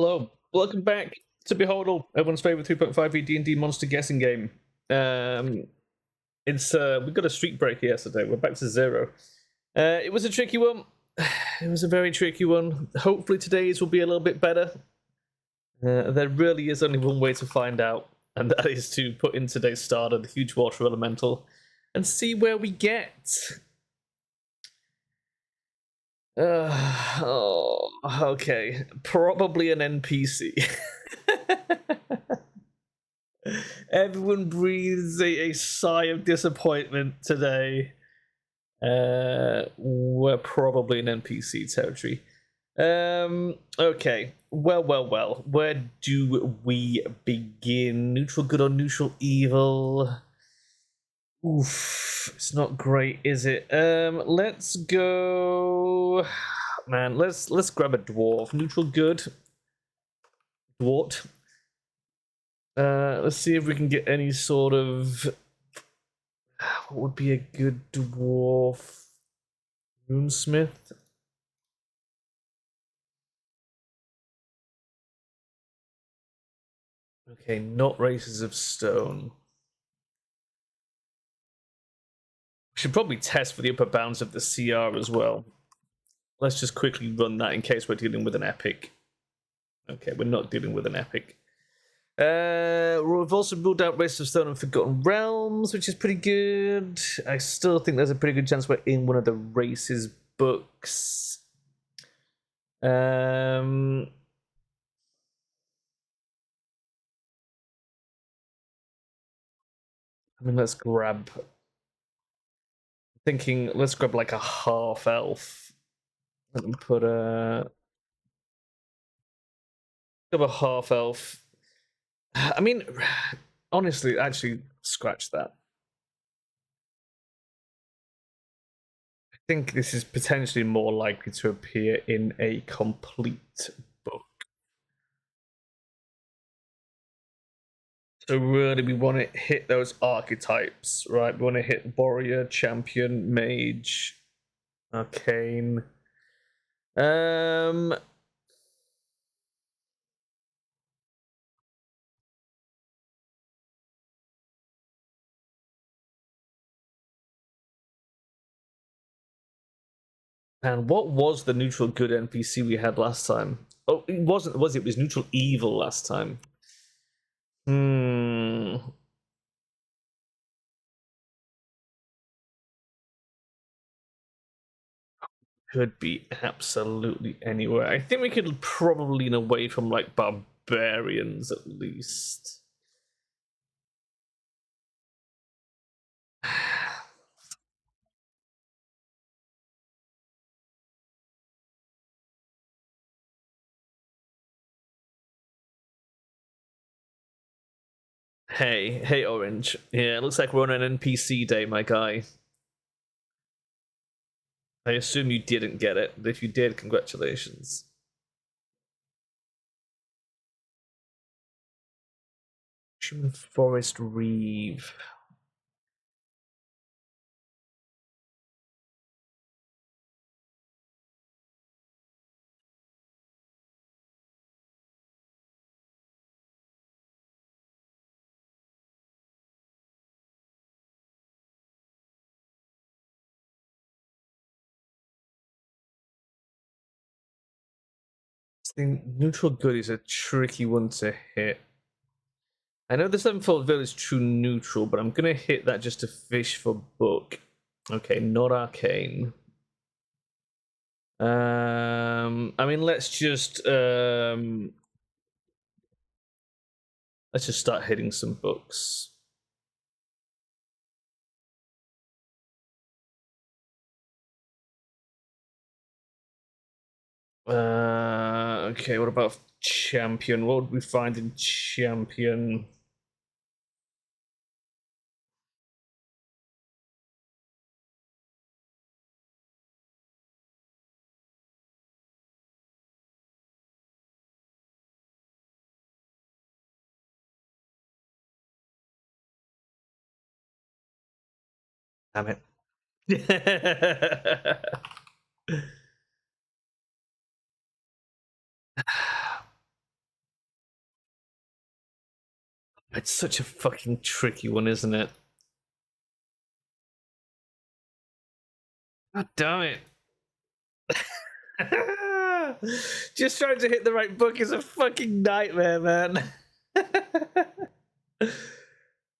Hello, welcome back to Beholdle, everyone's favorite 3.5e D&D monster guessing game. It's we got a streak break yesterday. We're back to 0. It was a tricky one. It was a very tricky one. Hopefully today's will be a little bit better. There really is only one way to find out, and that is to put in today's starter, the huge water elemental, and see where we get. Okay. Probably an NPC. Everyone breathes a sigh of disappointment today. We're probably in NPC territory. Okay. Well. Where do we begin? Neutral good or neutral evil? Oof. It's not great, is it? Let's go. Man, let's grab a dwarf. Neutral good. Dwart. Let's see if we can get any sort of. What would be a good dwarf? Runesmith? Okay, not races of stone. We should probably test for the upper bounds of the CR as well. Let's just quickly run that in case we're dealing with an epic. Okay, we're not dealing with an epic. We've also ruled out Race of Stone and Forgotten Realms, which is pretty good. I still think there's a pretty good chance we're in one of the races books. I mean, let's grab. Thinking, let's grab like a half elf. Let me put a. Grab a half elf. I mean, honestly, actually, scratch that. I think this is potentially more likely to appear in a complete book. So really, we want to hit those archetypes, right? We want to hit warrior, champion, mage, arcane. And what was the neutral good NPC we had last time? Oh, it wasn't, was it? It was neutral evil last time. Could be absolutely anywhere. I think we could probably lean away from like barbarians at least. Hey, Orange. Yeah, it looks like we're on an NPC day, my guy. I assume you didn't get it, but if you did, congratulations. Human Forest Reeve. Neutral good is a tricky one to hit. I know the Sevenfold Veil is true neutral, but I'm gonna hit that just to fish for book. Okay, not arcane. I mean, let's just start hitting some books. Okay, what about champion? What would we find in champion? Damn it. It's such a fucking tricky one, isn't it? God damn it. Just trying to hit the right book is a fucking nightmare, man.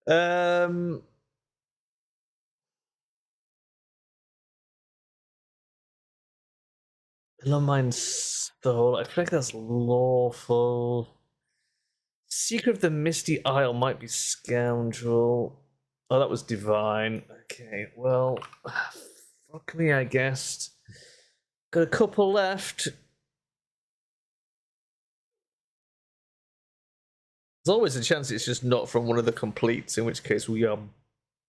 um, Mine's Soul. I feel like that's lawful. Secret of the Misty Isle might be Scoundrel. Oh, that was Divine. Okay, well, fuck me, I guess. Got a couple left. There's always a chance it's just not from one of the completes, in which case we are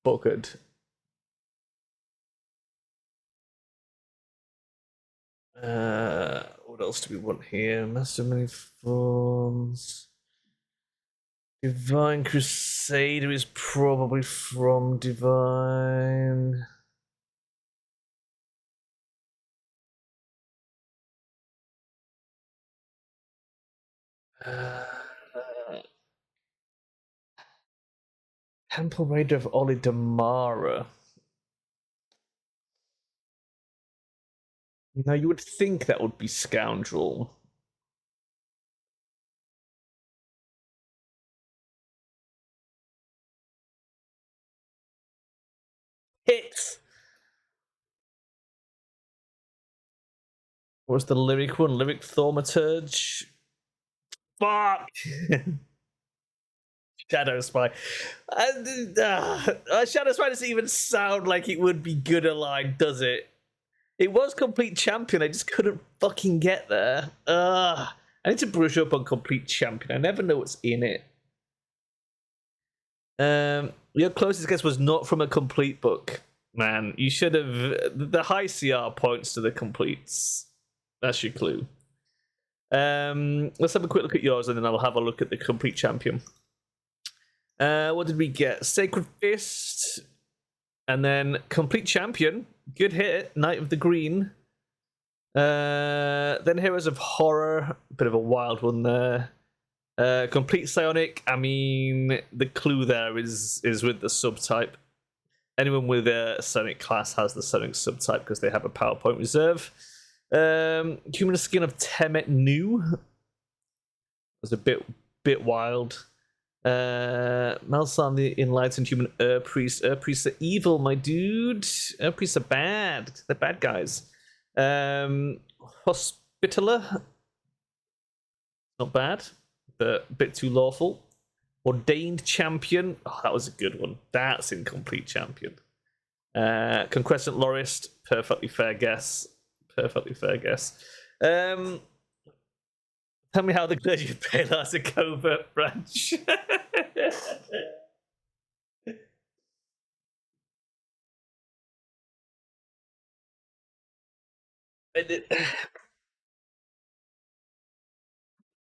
buggered. What else do we want here? Master of Many Forms. Divine Crusader is probably from Divine. Temple Raider of Olidamara. Now, you would think that would be Scoundrel. Hit! What was the lyric one? Lyric Thaumaturge? Fuck! Shadow Spy. Shadow Spy doesn't even sound like it would be good aligned, does it? It was Complete Champion, I just couldn't fucking get there. I need to brush up on Complete Champion. I never know what's in it. Your closest guess was not from a complete book. Man, you should have... The high CR points to the completes. That's your clue. Let's have a quick look at yours, and then I'll have a look at the Complete Champion. What did we get? Sacred Fist, and then Complete Champion. Good hit. Knight of the Green. Then Heroes of Horror. Bit of a wild one there. Complete Psionic. I mean, the clue there is with the subtype. Anyone with a Psionic class has the Psionic subtype because they have a PowerPoint reserve. Human Skin of Temet Nu was a bit wild. Malsam, the Enlightened Human Priest. Priests are evil, my dude. Priests are bad. They're bad guys. Hospitaller. Not bad, but a bit too lawful. Ordained Champion. Oh, that was a good one. That's Incomplete Champion. Conquescent Lorist. Perfectly fair guess. Perfectly fair guess. Tell me how the Clergy of Baylor is a covert branch.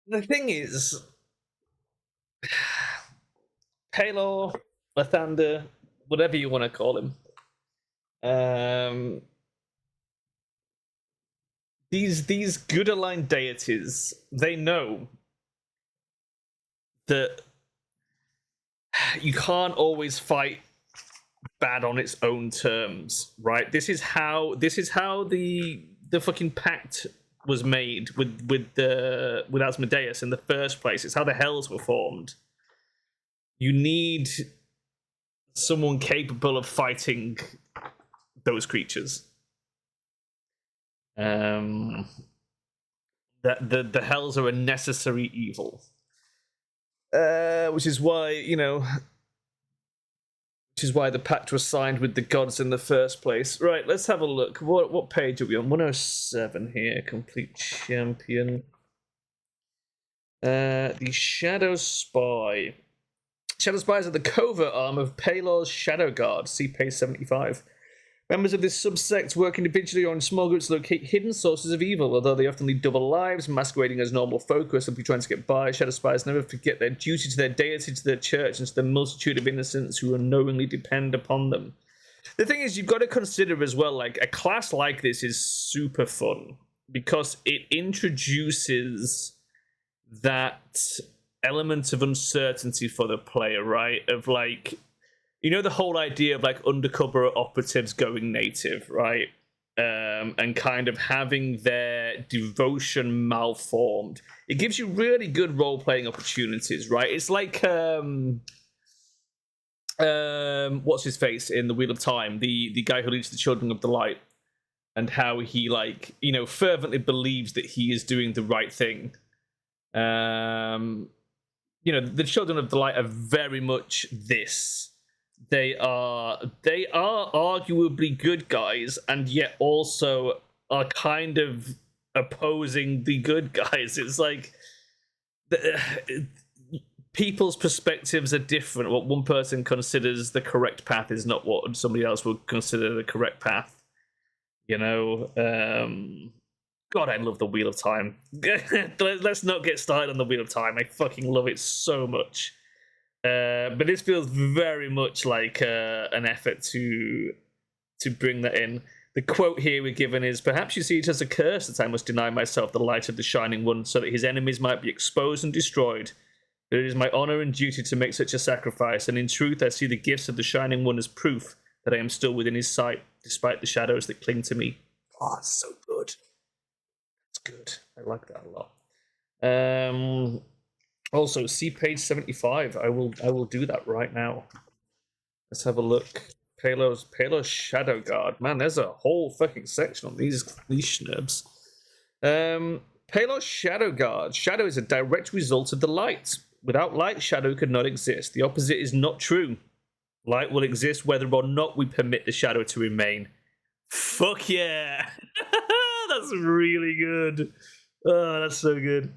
The thing is, Palor, Lathander, whatever you want to call him, these good aligned deities, they know that you can't always fight bad on its own terms, right? This is how the fucking pact was made with Asmodeus in the first place. It's how the hells were formed. You need someone capable of fighting those creatures. That the hells are a necessary evil, which is why the pact was signed with the gods in the first place. Right, let's have a look. What page are we on? 107 here. Complete Champion. The Shadow Spy. Shadow Spies are the covert arm of Palor's Shadow Guard. See page 75. Members of this subsect work individually or in small groups to locate hidden sources of evil, although they often lead double lives, masquerading as normal folk who are simply trying to get by. Shadow Spies never forget their duty to their deity, to their church, and to the multitude of innocents who unknowingly depend upon them. The thing is, you've got to consider as well, like, a class like this is super fun because it introduces that element of uncertainty for the player, right? Of like, you know, the whole idea of like undercover operatives going native, right? And kind of having their devotion malformed. It gives you really good role playing opportunities, right? It's like what's his face in the Wheel of Time, the guy who leads the Children of the Light, and how he, like, you know, fervently believes that he is doing the right thing. You know, the Children of the Light are very much this. They are arguably good guys, and yet also are kind of opposing the good guys. It's like people's perspectives are different. What one person considers the correct path is not what somebody else would consider the correct path. You know, God, I love the Wheel of Time. Let's not get started on the Wheel of Time. I fucking love it so much. But this feels very much like an effort to bring that in. The quote here we're given is, "Perhaps you see it as a curse that I must deny myself the light of the Shining One, so that his enemies might be exposed and destroyed. But it is my honor and duty to make such a sacrifice, and in truth I see the gifts of the Shining One as proof that I am still within his sight, despite the shadows that cling to me." Oh, it's so good. It's good. I like that a lot. Also, see page 75. I will do that right now. Let's have a look. Palos Shadow Guard. Man, there's a whole fucking section on these schnurps. Palos Shadow Guard. Shadow is a direct result of the light. Without light, shadow could not exist. The opposite is not true. Light will exist whether or not we permit the shadow to remain. Fuck yeah! That's really good. Oh, that's so good.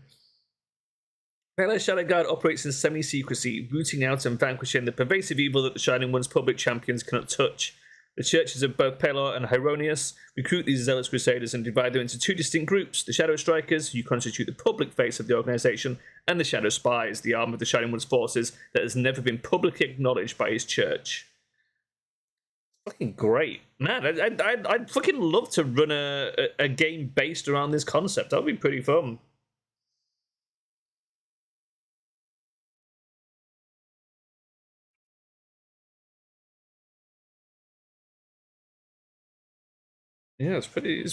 Palos Shadow Guard operates in semi-secrecy, rooting out and vanquishing the pervasive evil that the Shining One's public champions cannot touch. The churches of both Pelor and Hieronius recruit these zealous crusaders and divide them into two distinct groups: the Shadow Strikers, who constitute the public face of the organization, and the Shadow Spies, the arm of the Shining One's forces that has never been publicly acknowledged by his church. Fucking great. Man, I'd fucking love to run a game based around this concept. That would be pretty fun. Yeah, it's pretty.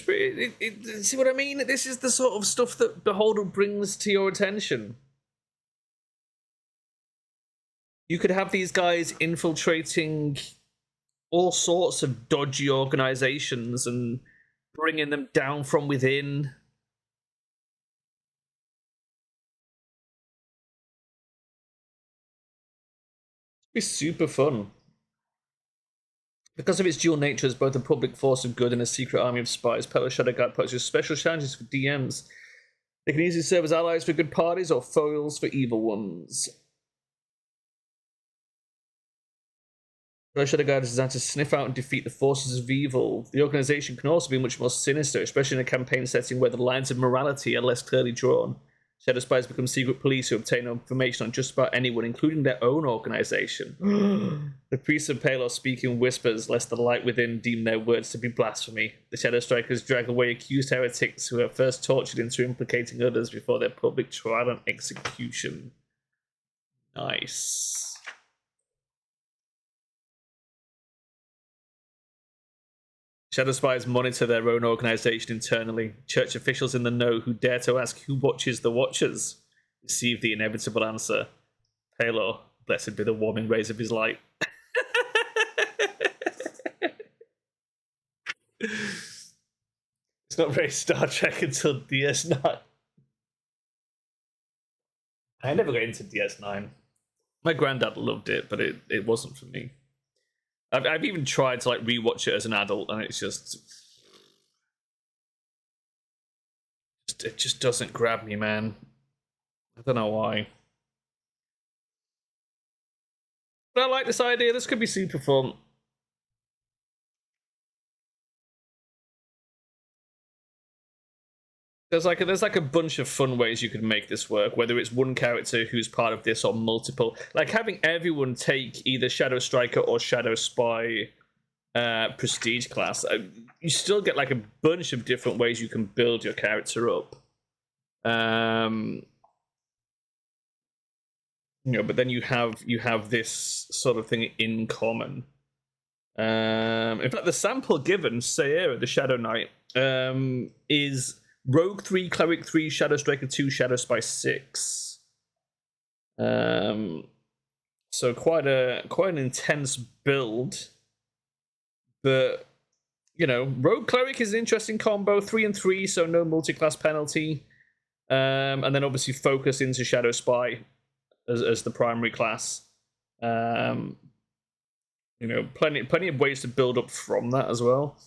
See what I mean? This is the sort of stuff that Beholdle brings to your attention. You could have these guys infiltrating all sorts of dodgy organizations and bringing them down from within. It'd be super fun. Because of its dual nature as both a public force of good and a secret army of spies, Palos Shadow Guard poses special challenges for DMs. They can easily serve as allies for good parties or foils for evil ones. Palos Shadow Guard is designed to sniff out and defeat the forces of evil. The organization can also be much more sinister, especially in a campaign setting where the lines of morality are less clearly drawn. Shadow Spies become secret police who obtain information on just about anyone, including their own organization. The priests of Palos speak in whispers, lest the light within deem their words to be blasphemy. The Shadow Strikers drag away accused heretics who are first tortured into implicating others before their public trial and execution. Nice. Shadow Spies monitor their own organization internally. Church officials in the know who dare to ask who watches the Watchers receive the inevitable answer: Palor, blessed be the warming rays of his light. It's not very Star Trek until DS9. I never got into DS9. My granddad loved it, but it wasn't for me. I've even tried to like rewatch it as an adult, and it's it just doesn't grab me, man. I don't know why. But I like this idea. This could be super fun. There's like a bunch of fun ways you could make this work, whether it's one character who's part of this or multiple. Like having everyone take either Shadow Striker or Shadow Spy prestige class. You still get like a bunch of different ways you can build your character up. But then you have this sort of thing in common. In fact, the sample given, Sayera, the Shadow Knight, is Rogue 3, Cleric 3, Shadow Striker 2, Shadow Spy 6. So quite an intense build. But Rogue Cleric is an interesting combo, 3 and 3, so no multi-class penalty. And then obviously focus into Shadow Spy as the primary class. Plenty of ways to build up from that as well.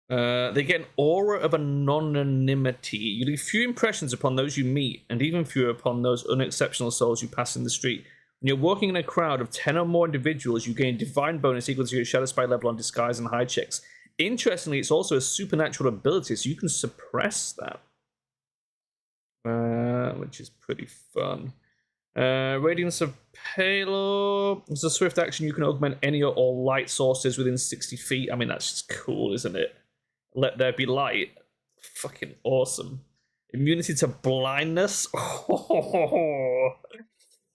They get an aura of anonymity. You leave few impressions upon those you meet, and even fewer upon those unexceptional souls you pass in the street. When you're walking in a crowd of 10 or more individuals, you gain divine bonus equal to your Shadow Spy level on disguise and hide checks. Interestingly, it's also a supernatural ability, so you can suppress that. Which is pretty fun. Radiance of Palo is a swift action. You can augment any or all light sources within 60 feet. I mean, that's just cool, isn't it? Let there be light. Fucking awesome. Immunity to blindness. Oh,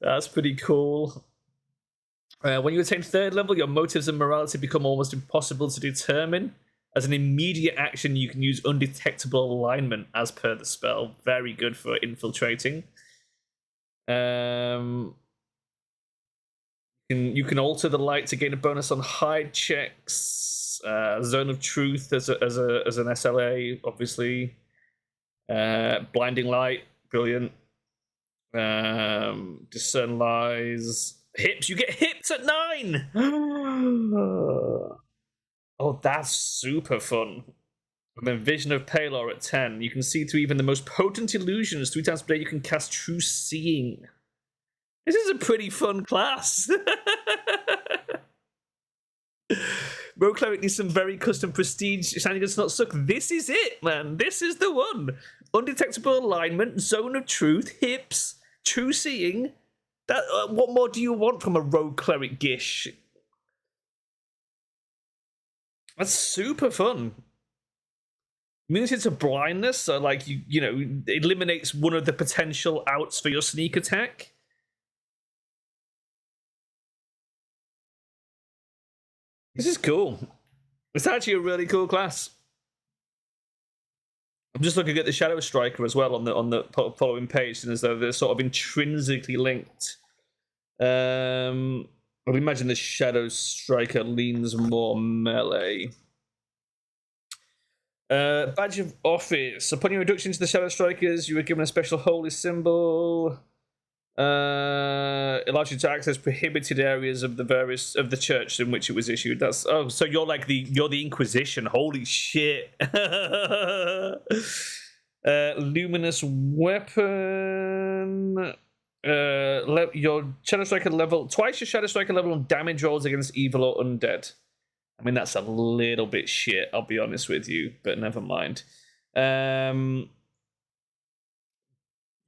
that's pretty cool. When you attain 3rd level, your motives and morality become almost impossible to determine. As an immediate action, you can use undetectable alignment as per the spell. Very good for infiltrating. You can alter the light to gain a bonus on hide checks. Zone of Truth as an SLA, obviously. Blinding Light, brilliant. Discern Lies. Hips, you get hips at 9! Oh, that's super fun. And then Vision of Palor at 10. You can see through even the most potent illusions. 3 times per day you can cast True Seeing. This is a pretty fun class. Rogue Cleric needs some very custom prestige shenanigans to not suck. This is it, man. This is the one. Undetectable alignment, Zone of Truth, hips, True Seeing. That what more do you want from a Rogue Cleric Gish? That's super fun. Immunity to blindness, so like it eliminates one of the potential outs for your sneak attack. This is cool. It's actually a really cool class. I'm just looking at the Shadow Striker as well on the following page, and as though they're sort of intrinsically linked. I would imagine the Shadow Striker leans more melee. Badge of Office. Upon your reduction to the Shadow Strikers, you were given a special holy symbol. It allows you to access prohibited areas of the church in which it was issued. So you're like the Inquisition. Holy shit. Luminous weapon. Your Shadow Striker level, twice your Shadow Striker level on damage rolls against evil or undead. I mean, that's a little bit shit, I'll be honest with you, but never mind.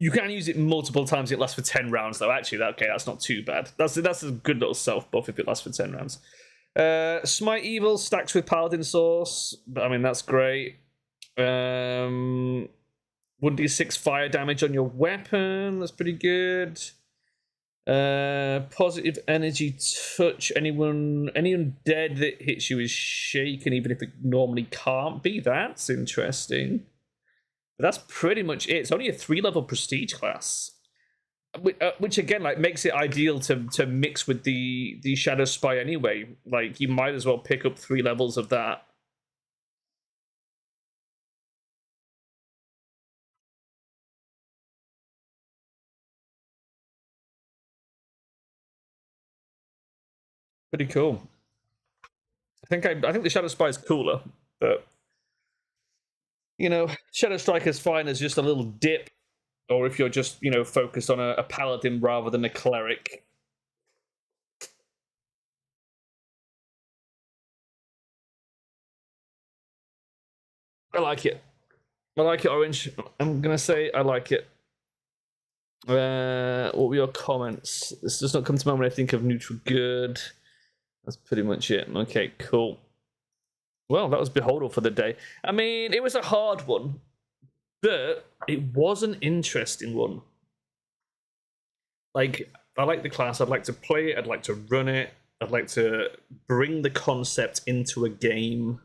You can use it multiple times. It lasts for 10 rounds, though. Actually, that's not too bad. That's a good little self buff if it lasts for 10 rounds. Smite Evil stacks with Paladin Source. I mean, that's great. 1d6 fire damage on your weapon. That's pretty good. Positive energy touch. Any undead that hits you is shaken, even if it normally can't be. That's interesting. But that's pretty much it. It's only a 3-level prestige class, which again makes it ideal to mix with the Shadow Spy anyway. Like, you might as well pick up 3 levels of that. Pretty cool. I think the Shadow Spy is cooler, but Shadow Striker is fine as just a little dip, or if you're just focused on a paladin rather than a cleric. I like it. Orange. I'm gonna say I like it. What were your comments? This does not come to mind when I think of neutral good. That's pretty much it. Okay, cool. Well, that was Beholdle for the day. I mean, it was a hard one, But it was an interesting one. Like, I like the class. I'd like to play it. I'd like to run it. I'd like to bring the concept into a game.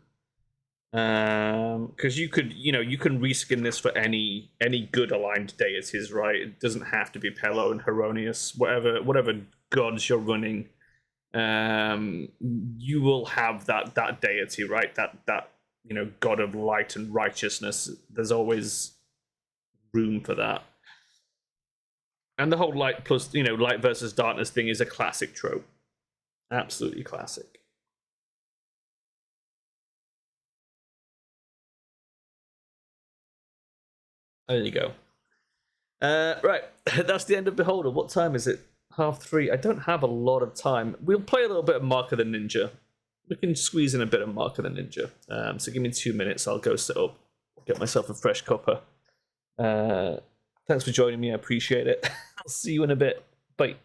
Because you can reskin this for any good aligned deities, right? It doesn't have to be Pelo and Heronius, whatever gods you're running. You will have that deity, right? That god of light and righteousness. There's always room for that. And the whole light plus light versus darkness thing is a classic trope. Absolutely classic. There you go. Right, that's the end of Beholdle. What time is it? 3:30. I don't have a lot of time. We'll play a little bit of Mark of the Ninja. We can squeeze in a bit of Mark of the Ninja. So give me 2 minutes. I'll go set up, get myself a fresh copper. Thanks for joining me. I appreciate it. I'll see you in a bit. Bye.